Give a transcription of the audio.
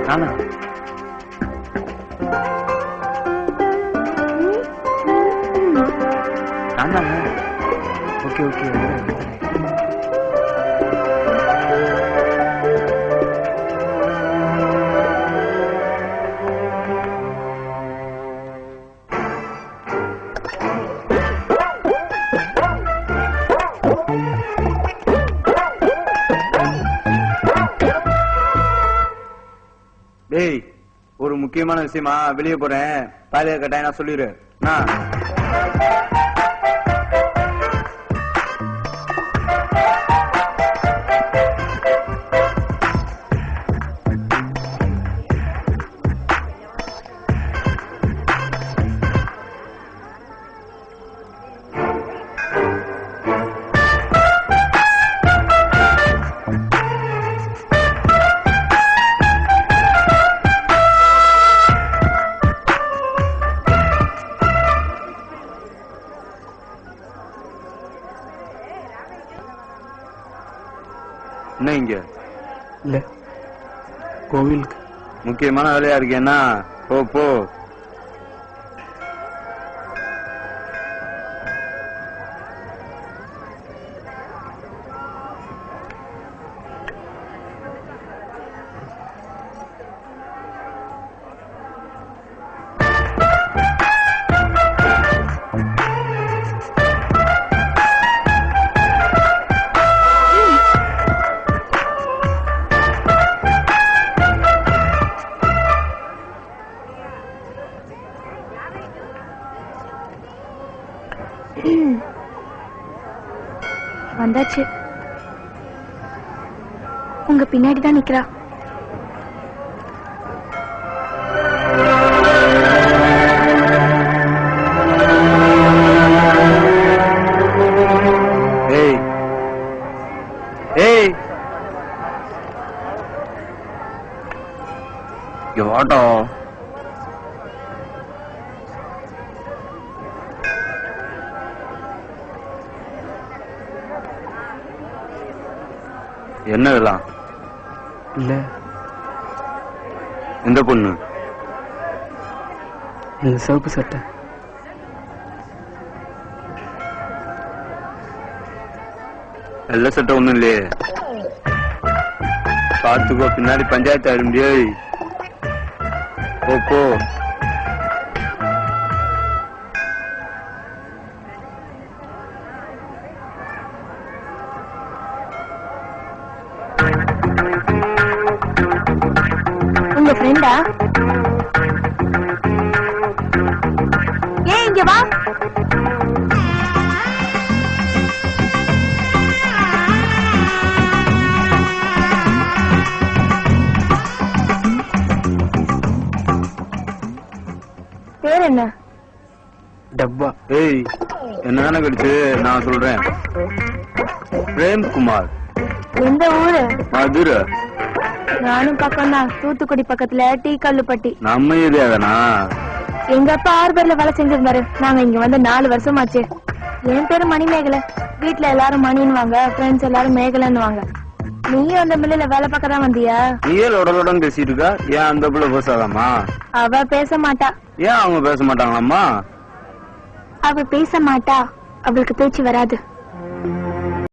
நானா? நான்தாங்க. Okay okay. டேய், ஒரு முக்கியமான விஷயமா வெளியே போறேன். பாலிய கட்டாயம் நான் சொல்லிடு. என்ன இங்க இல்ல, கோவிலுக்கு முக்கியமான வேலையா இருக்கேன்னா போ போ. வந்தாச்சு. உங்க பின்னாடிதான் நிக்கிறா. ஏய் ஏய், வாடா. என்ன இதெல்லாம்? இல்ல, இந்த பொண்ணு இந்த சிவப்பு சட்டை. வெள்ள சட்டை ஒண்ணும் இல்லையே. பார்த்துக்கோ, பின்னாடி பஞ்சாயத்து ஆயிட முடியாது. போ போ. உங்க ஃப்ரெண்டா? ஏன் இங்க வா. பேர் என்ன? டப்பா. ஏய், என்னதானே கிடைச்சு? நான் சொல்றேன், பிரேம்குமார். எந்த ஊரு? மதுரை. நானும் பக்கம் தான், தூத்துக்குடி பக்கத்துல டீ கல்லுப்பட்டி. நம்ம ஏரியாதானா? எங்க அப்பா ஆர்பர்ல வேலை செஞ்சிருந்தாரு. நாங்க இங்க வந்து 4 வருஷமாச்சு. என் பேரு மணிமேகலை. வீட்டுல எல்லாரும் மணின்னுவாங்க, ஃப்ரெண்ட்ஸ் எல்லாரும் மேகலைன்னுவாங்க. நீயும் அந்த மில்லுல வேலை பார்க்க தான் வந்தியா? நீயே லொடலோடன்னு பேசிட்டு இருக்கா. ஏன் அந்த பிள்ளை பேசாதாமா? அவ பேச மாட்டா. ஏன் அவங்க பேச மாட்டாங்களாமா? அவ பேச மாட்டா, அவளுக்கு பேச்சு வராது.